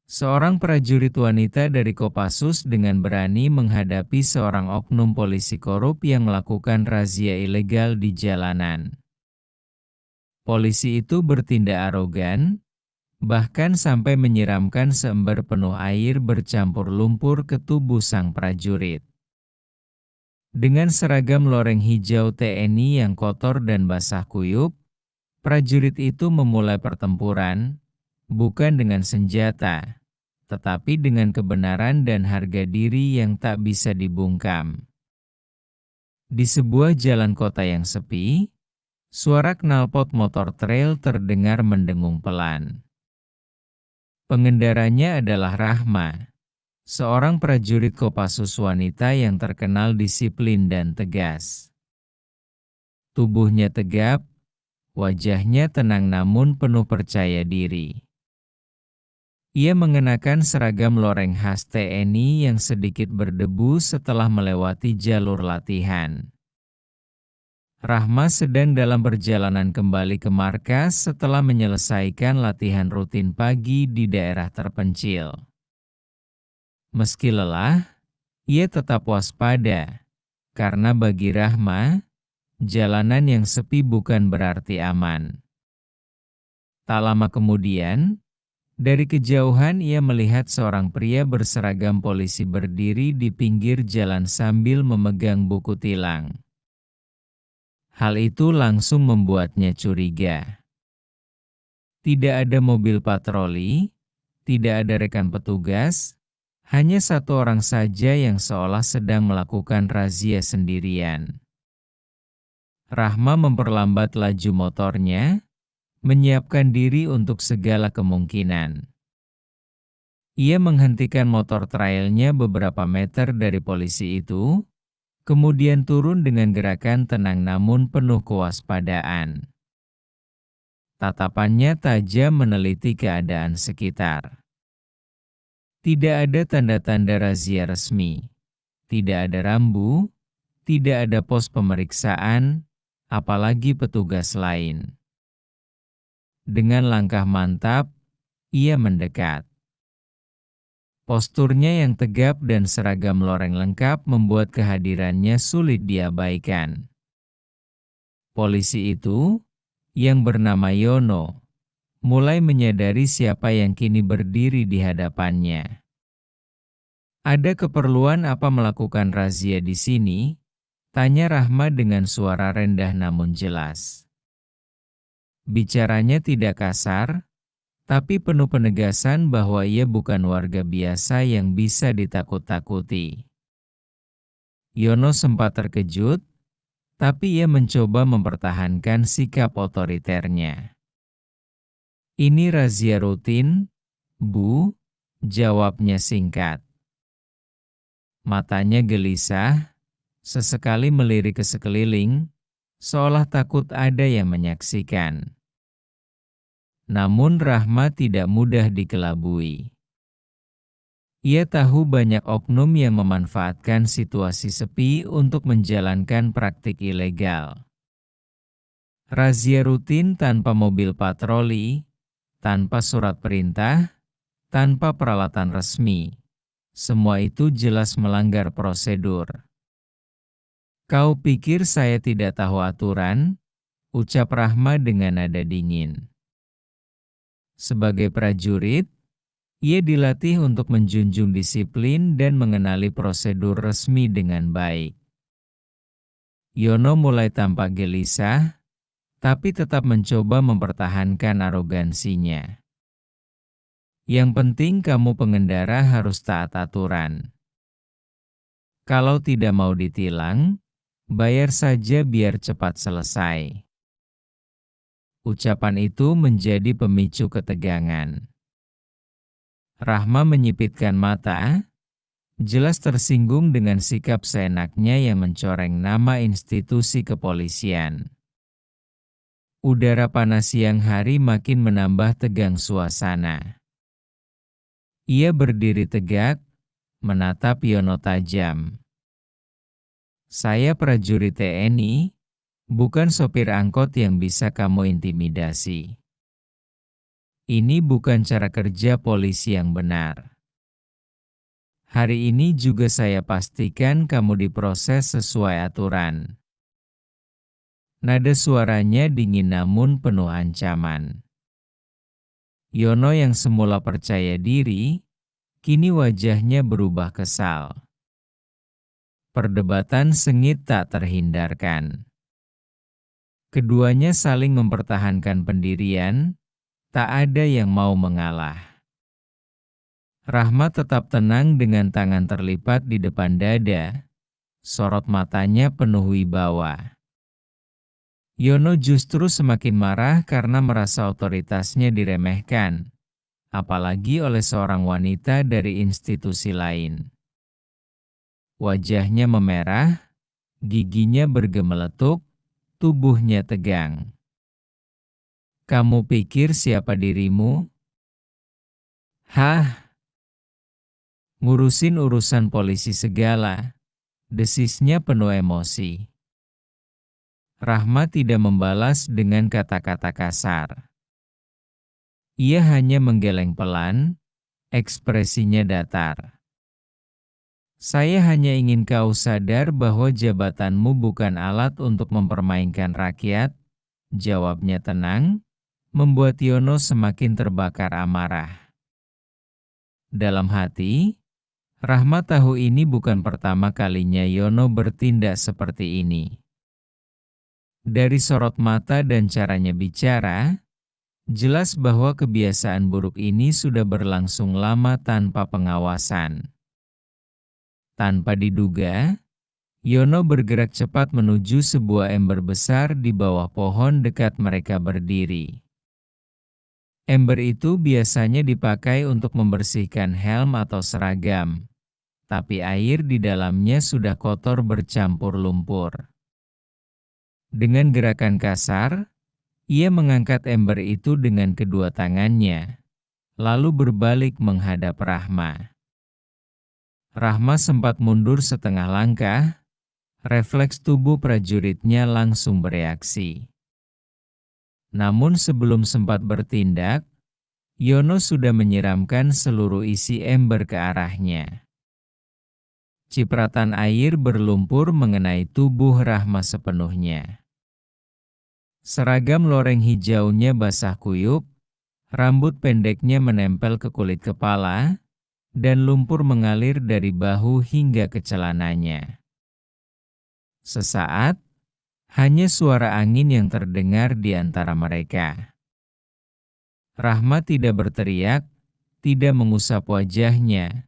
Seorang prajurit wanita dari Kopassus dengan berani menghadapi seorang oknum polisi korup yang melakukan razia ilegal di jalanan. Polisi itu bertindak arogan, bahkan sampai menyiramkan seember penuh air bercampur lumpur ke tubuh sang prajurit. Dengan seragam loreng hijau TNI yang kotor dan basah kuyup, prajurit itu memulai pertempuran, bukan dengan senjata, tetapi dengan kebenaran dan harga diri yang tak bisa dibungkam. Di sebuah jalan kota yang sepi, suara knalpot motor trail terdengar mendengung pelan. Pengendaranya adalah Rahma, seorang prajurit Kopassus wanita yang terkenal disiplin dan tegas. Tubuhnya tegap, wajahnya tenang namun penuh percaya diri. Ia mengenakan seragam loreng khas TNI yang sedikit berdebu setelah melewati jalur latihan. Rahma sedang dalam perjalanan kembali ke markas setelah menyelesaikan latihan rutin pagi di daerah terpencil. Meski lelah, ia tetap waspada, karena bagi Rahma, jalanan yang sepi bukan berarti aman. Tak lama kemudian, dari kejauhan ia melihat seorang pria berseragam polisi berdiri di pinggir jalan sambil memegang buku tilang. Hal itu langsung membuatnya curiga. Tidak ada mobil patroli, tidak ada rekan petugas, hanya satu orang saja yang seolah sedang melakukan razia sendirian. Rahma memperlambat laju motornya, menyiapkan diri untuk segala kemungkinan. Ia menghentikan motor trailnya beberapa meter dari polisi itu, kemudian turun dengan gerakan tenang namun penuh kewaspadaan. Tatapannya tajam meneliti keadaan sekitar. Tidak ada tanda-tanda razia resmi, tidak ada rambu, tidak ada pos pemeriksaan, apalagi petugas lain. Dengan langkah mantap, ia mendekat. Posturnya yang tegap dan seragam loreng lengkap membuat kehadirannya sulit diabaikan. Polisi itu, yang bernama Yono, mulai menyadari siapa yang kini berdiri di hadapannya. "Ada keperluan apa melakukan razia di sini?" tanya Rahma dengan suara rendah namun jelas. Bicaranya tidak kasar, tapi penuh penegasan bahwa ia bukan warga biasa yang bisa ditakut-takuti. Yono sempat terkejut, tapi ia mencoba mempertahankan sikap otoriternya. "Ini razia rutin, Bu," jawabnya singkat. Matanya gelisah, sesekali melirik ke sekeliling, seolah takut ada yang menyaksikan. Namun Rahma tidak mudah dikelabui. Ia tahu banyak oknum yang memanfaatkan situasi sepi untuk menjalankan praktik ilegal. Razia rutin tanpa mobil patroli, tanpa surat perintah, tanpa peralatan resmi. Semua itu jelas melanggar prosedur. "Kau pikir saya tidak tahu aturan?" ucap Rahma dengan nada dingin. Sebagai prajurit, ia dilatih untuk menjunjung disiplin dan mengenali prosedur resmi dengan baik. Yono mulai tampak gelisah, tapi tetap mencoba mempertahankan arogansinya. "Yang penting kamu pengendara harus taat aturan. Kalau tidak mau ditilang, bayar saja biar cepat selesai." Ucapan itu menjadi pemicu ketegangan. Rahma menyipitkan mata, jelas tersinggung dengan sikap seenaknya yang mencoreng nama institusi kepolisian. Udara panas siang hari makin menambah tegang suasana. Ia berdiri tegak, menatap Yono tajam. "Saya prajurit TNI, bukan sopir angkot yang bisa kamu intimidasi." Ini bukan cara kerja polisi yang benar. Hari ini juga saya pastikan kamu diproses sesuai aturan. Nada suaranya dingin namun penuh ancaman. Yono yang semula percaya diri, kini wajahnya berubah kesal. Perdebatan sengit tak terhindarkan. Keduanya saling mempertahankan pendirian, tak ada yang mau mengalah. Rahma tetap tenang dengan tangan terlipat di depan dada, sorot matanya penuh wibawa. Yono justru semakin marah karena merasa otoritasnya diremehkan, apalagi oleh seorang wanita dari institusi lain. Wajahnya memerah, giginya bergemeletuk, tubuhnya tegang. Kamu pikir siapa dirimu? Hah? Ngurusin urusan polisi segala, desisnya penuh emosi. Rahma tidak membalas dengan kata-kata kasar. Ia hanya menggeleng pelan, ekspresinya datar. Saya hanya ingin kau sadar bahwa jabatanmu bukan alat untuk mempermainkan rakyat, jawabnya tenang, membuat Yono semakin terbakar amarah. Dalam hati, Rahma tahu ini bukan pertama kalinya Yono bertindak seperti ini. Dari sorot mata dan caranya bicara, jelas bahwa kebiasaan buruk ini sudah berlangsung lama tanpa pengawasan. Tanpa diduga, Yono bergerak cepat menuju sebuah ember besar di bawah pohon dekat mereka berdiri. Ember itu biasanya dipakai untuk membersihkan helm atau seragam, tapi air di dalamnya sudah kotor bercampur lumpur. Dengan gerakan kasar, ia mengangkat ember itu dengan kedua tangannya, lalu berbalik menghadap Rahma. Rahma sempat mundur setengah langkah, refleks tubuh prajuritnya langsung bereaksi. Namun sebelum sempat bertindak, Yono sudah menyiramkan seluruh isi ember ke arahnya. Cipratan air berlumpur mengenai tubuh Rahma sepenuhnya. Seragam loreng hijaunya basah kuyup, rambut pendeknya menempel ke kulit kepala, dan lumpur mengalir dari bahu hingga ke celananya. Sesaat, hanya suara angin yang terdengar di antara mereka. Rahma tidak berteriak, tidak mengusap wajahnya,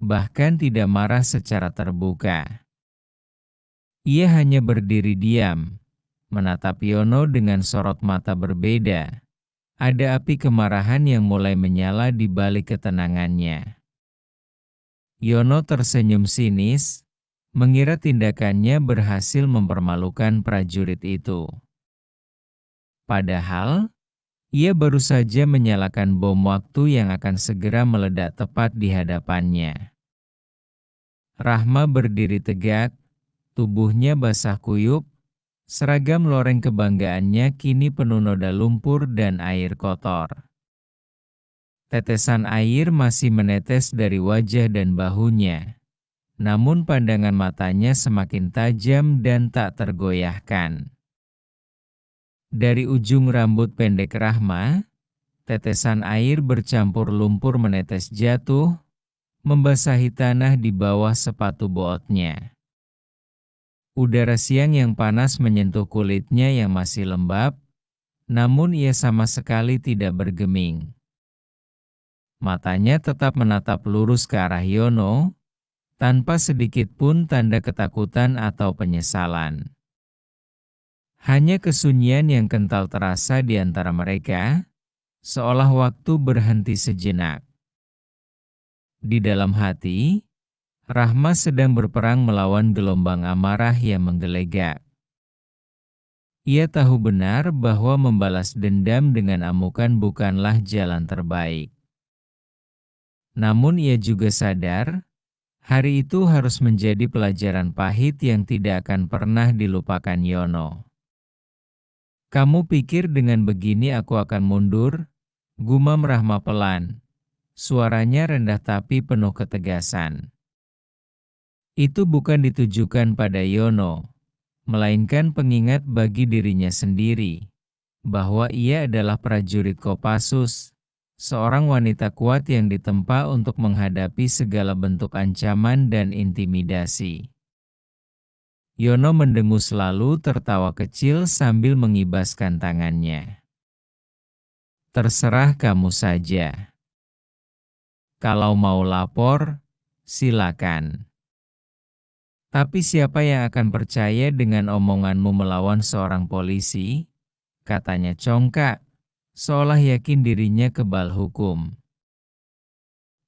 bahkan tidak marah secara terbuka. Ia hanya berdiri diam, menatap Yono dengan sorot mata berbeda. Ada api kemarahan yang mulai menyala di balik ketenangannya. Yono tersenyum sinis, mengira tindakannya berhasil mempermalukan prajurit itu. Padahal, ia baru saja menyalakan bom waktu yang akan segera meledak tepat di hadapannya. Rahma berdiri tegak, tubuhnya basah kuyup, seragam loreng kebanggaannya kini penuh noda lumpur dan air kotor. Tetesan air masih menetes dari wajah dan bahunya, namun pandangan matanya semakin tajam dan tak tergoyahkan. Dari ujung rambut pendek Rahma, tetesan air bercampur lumpur menetes jatuh, membasahi tanah di bawah sepatu bootnya. Udara siang yang panas menyentuh kulitnya yang masih lembab, namun ia sama sekali tidak bergeming. Matanya tetap menatap lurus ke arah Yono, tanpa sedikit pun tanda ketakutan atau penyesalan. Hanya kesunyian yang kental terasa di antara mereka, seolah waktu berhenti sejenak. Di dalam hati, Rahma sedang berperang melawan gelombang amarah yang menggelegak. Ia tahu benar bahwa membalas dendam dengan amukan bukanlah jalan terbaik. Namun ia juga sadar, hari itu harus menjadi pelajaran pahit yang tidak akan pernah dilupakan Yono. Kamu pikir dengan begini aku akan mundur? Gumam Rahma pelan. Suaranya rendah tapi penuh ketegasan. Itu bukan ditujukan pada Yono, melainkan pengingat bagi dirinya sendiri, bahwa ia adalah prajurit Kopassus, seorang wanita kuat yang ditempa untuk menghadapi segala bentuk ancaman dan intimidasi. Yono mendengus lalu tertawa kecil sambil mengibaskan tangannya. Terserah kamu saja. Kalau mau lapor, silakan. Tapi siapa yang akan percaya dengan omonganmu melawan seorang polisi? Katanya congkak, seolah yakin dirinya kebal hukum.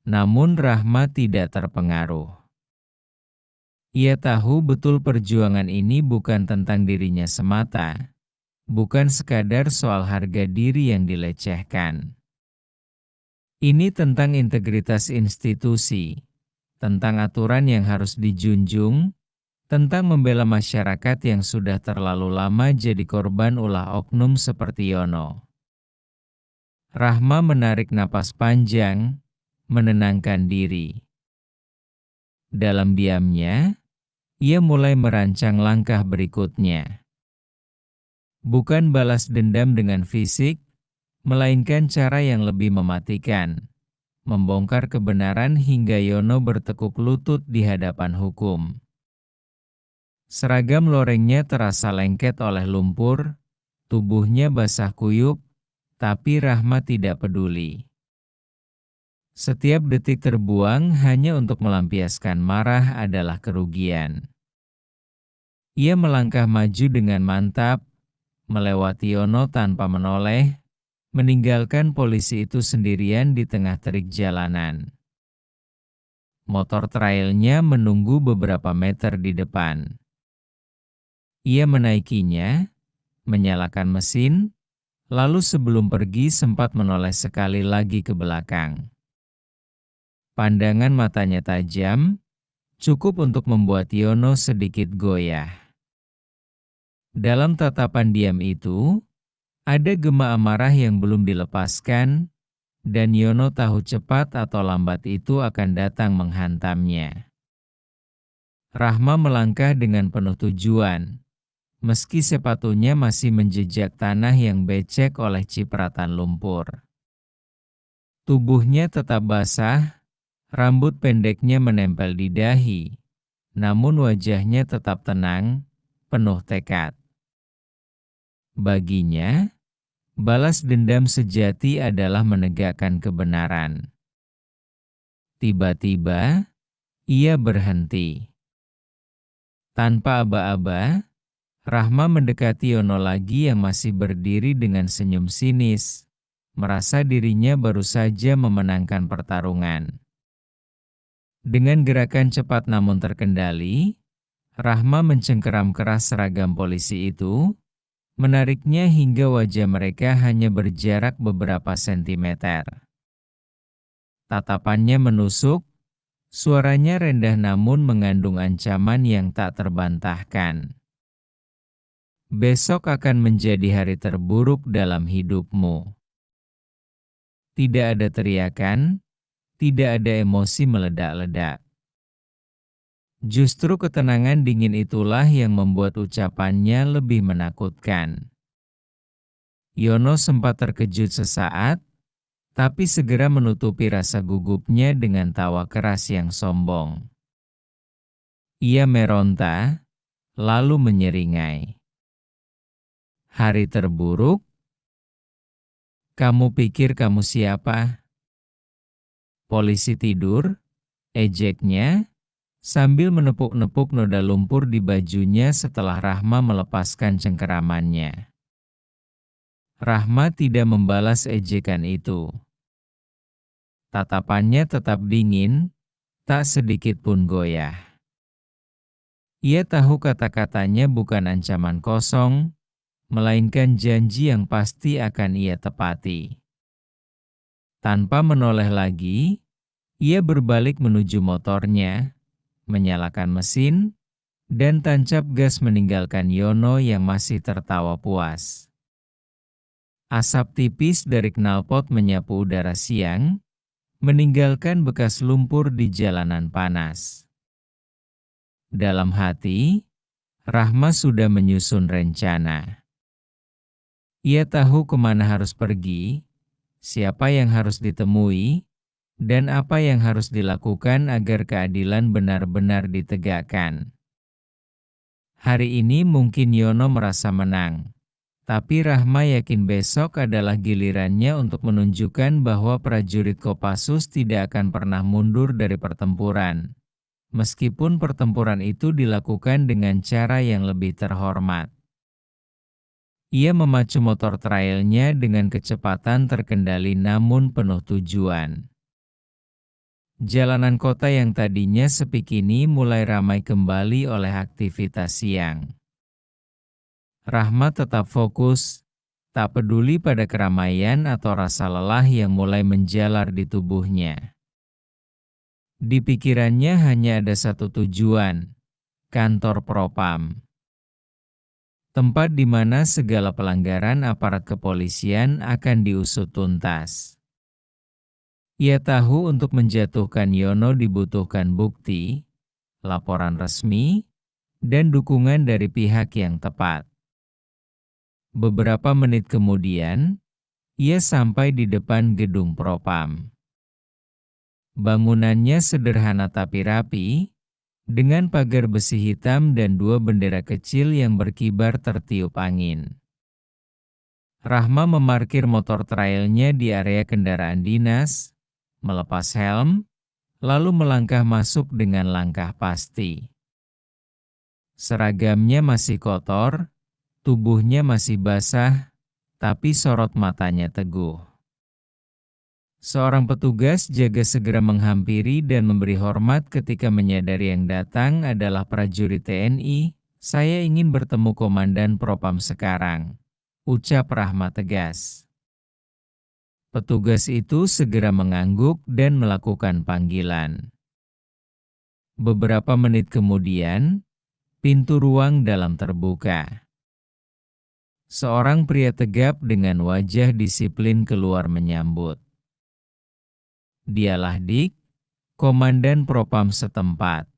Namun Rahma tidak terpengaruh. Ia tahu betul perjuangan ini bukan tentang dirinya semata, bukan sekadar soal harga diri yang dilecehkan. Ini tentang integritas institusi, tentang aturan yang harus dijunjung, tentang membela masyarakat yang sudah terlalu lama jadi korban ulah oknum seperti Yono. Rahma menarik napas panjang, menenangkan diri. Dalam diamnya, ia mulai merancang langkah berikutnya. Bukan balas dendam dengan fisik, melainkan cara yang lebih mematikan. Membongkar kebenaran hingga Yono bertekuk lutut di hadapan hukum. Seragam lorengnya terasa lengket oleh lumpur, tubuhnya basah kuyup, tapi Rahma tidak peduli. Setiap detik terbuang hanya untuk melampiaskan marah adalah kerugian. Ia melangkah maju dengan mantap, melewati Yono tanpa menoleh, meninggalkan polisi itu sendirian di tengah terik jalanan. Motor trailnya menunggu beberapa meter di depan. Ia menaikinya, menyalakan mesin, lalu sebelum pergi sempat menoleh sekali lagi ke belakang. Pandangan matanya tajam, cukup untuk membuat Yono sedikit goyah. Dalam tatapan diam itu, ada gema amarah yang belum dilepaskan, dan Yono tahu cepat atau lambat itu akan datang menghantamnya. Rahma melangkah dengan penuh tujuan. Meski sepatunya masih menjejak tanah yang becek oleh cipratan lumpur. Tubuhnya tetap basah, rambut pendeknya menempel di dahi, namun wajahnya tetap tenang, penuh tekad. Baginya, balas dendam sejati adalah menegakkan kebenaran. Tiba-tiba, ia berhenti. Tanpa aba-aba, Rahma mendekati Yono lagi yang masih berdiri dengan senyum sinis, merasa dirinya baru saja memenangkan pertarungan. Dengan gerakan cepat namun terkendali, Rahma mencengkeram keras seragam polisi itu, menariknya hingga wajah mereka hanya berjarak beberapa sentimeter. Tatapannya menusuk, suaranya rendah namun mengandung ancaman yang tak terbantahkan. Besok akan menjadi hari terburuk dalam hidupmu. Tidak ada teriakan, tidak ada emosi meledak-ledak. Justru ketenangan dingin itulah yang membuat ucapannya lebih menakutkan. Yono sempat terkejut sesaat, tapi segera menutupi rasa gugupnya dengan tawa keras yang sombong. Ia meronta, lalu menyeringai. Hari terburuk? Kamu pikir kamu siapa? Polisi tidur, ejeknya, sambil menepuk-nepuk noda lumpur di bajunya setelah Rahma melepaskan cengkeramannya. Rahma tidak membalas ejekan itu. Tatapannya tetap dingin, tak sedikit pun goyah. Ia tahu kata-katanya bukan ancaman kosong, melainkan janji yang pasti akan ia tepati. Tanpa menoleh lagi, ia berbalik menuju motornya, menyalakan mesin, dan tancap gas meninggalkan Yono yang masih tertawa puas. Asap tipis dari knalpot menyapu udara siang, meninggalkan bekas lumpur di jalanan panas. Dalam hati, Rahma sudah menyusun rencana. Ia tahu kemana harus pergi, siapa yang harus ditemui, dan apa yang harus dilakukan agar keadilan benar-benar ditegakkan. Hari ini mungkin Yono merasa menang, tapi Rahma yakin besok adalah gilirannya untuk menunjukkan bahwa prajurit Kopassus tidak akan pernah mundur dari pertempuran. Meskipun pertempuran itu dilakukan dengan cara yang lebih terhormat. Ia memacu motor trailnya dengan kecepatan terkendali namun penuh tujuan. Jalanan kota yang tadinya sepi kini mulai ramai kembali oleh aktivitas siang. Rahma tetap fokus, tak peduli pada keramaian atau rasa lelah yang mulai menjalar di tubuhnya. Di pikirannya hanya ada satu tujuan, kantor Propam. Tempat di mana segala pelanggaran aparat kepolisian akan diusut tuntas. Ia tahu untuk menjatuhkan Yono dibutuhkan bukti, laporan resmi, dan dukungan dari pihak yang tepat. Beberapa menit kemudian, ia sampai di depan gedung Propam. Bangunannya sederhana tapi rapi, dengan pagar besi hitam dan dua bendera kecil yang berkibar tertiup angin. Rahma memarkir motor trailnya di area kendaraan dinas, melepas helm, lalu melangkah masuk dengan langkah pasti. Seragamnya masih kotor, tubuhnya masih basah, tapi sorot matanya teguh. Seorang petugas jaga segera menghampiri dan memberi hormat ketika menyadari yang datang adalah prajurit TNI. "Saya ingin bertemu Komandan Propam sekarang," ucap Rahma tegas. Petugas itu segera mengangguk dan melakukan panggilan. Beberapa menit kemudian, pintu ruang dalam terbuka. Seorang pria tegap dengan wajah disiplin keluar menyambut. Dialah Dik, Komandan Propam setempat.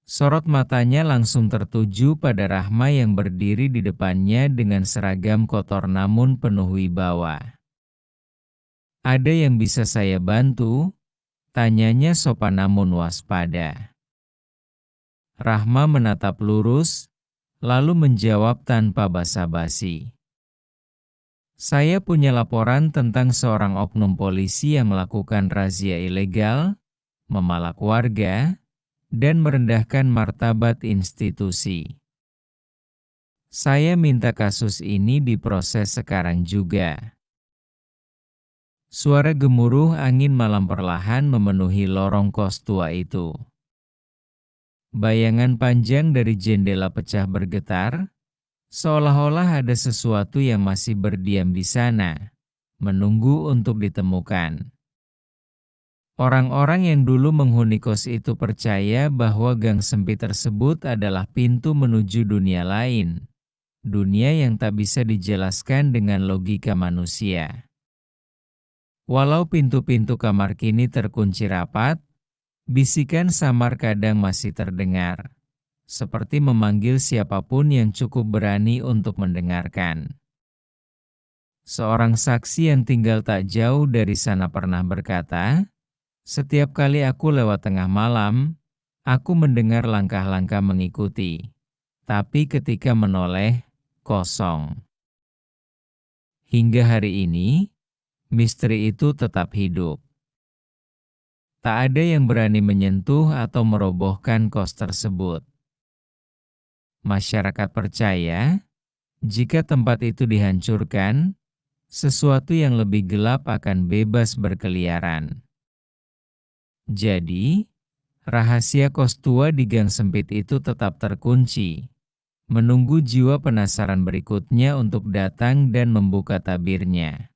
Sorot matanya langsung tertuju pada Rahma yang berdiri di depannya dengan seragam kotor namun penuh wibawa. "Ada yang bisa saya bantu?" tanyanya sopan namun waspada. Rahma menatap lurus, lalu menjawab tanpa basa-basi. "Saya punya laporan tentang seorang oknum polisi yang melakukan razia ilegal, memalak warga, dan merendahkan martabat institusi. Saya minta kasus ini diproses sekarang juga." Suara gemuruh angin malam perlahan memenuhi lorong kos tua itu. Bayangan panjang dari jendela pecah bergetar, seolah-olah ada sesuatu yang masih berdiam di sana, menunggu untuk ditemukan. Orang-orang yang dulu menghuni kos itu percaya bahwa gang sempit tersebut adalah pintu menuju dunia lain, dunia yang tak bisa dijelaskan dengan logika manusia. Walau pintu-pintu kamar kini terkunci rapat, bisikan samar kadang masih terdengar, seperti memanggil siapapun yang cukup berani untuk mendengarkan. Seorang saksi yang tinggal tak jauh dari sana pernah berkata, "Setiap kali aku lewat tengah malam, aku mendengar langkah-langkah mengikuti. Tapi ketika menoleh, kosong." Hingga hari ini, misteri itu tetap hidup. Tak ada yang berani menyentuh atau merobohkan kos tersebut. Masyarakat percaya, jika tempat itu dihancurkan, sesuatu yang lebih gelap akan bebas berkeliaran. Jadi, rahasia kos tua di gang sempit itu tetap terkunci, menunggu jiwa penasaran berikutnya untuk datang dan membuka tabirnya.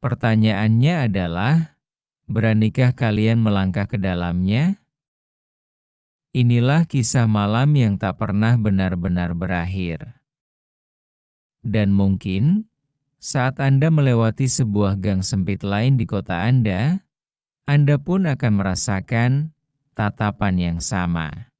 Pertanyaannya adalah, beranikah kalian melangkah ke dalamnya? Inilah kisah malam yang tak pernah benar-benar berakhir. Dan mungkin, saat Anda melewati sebuah gang sempit lain di kota Anda pun akan merasakan tatapan yang sama.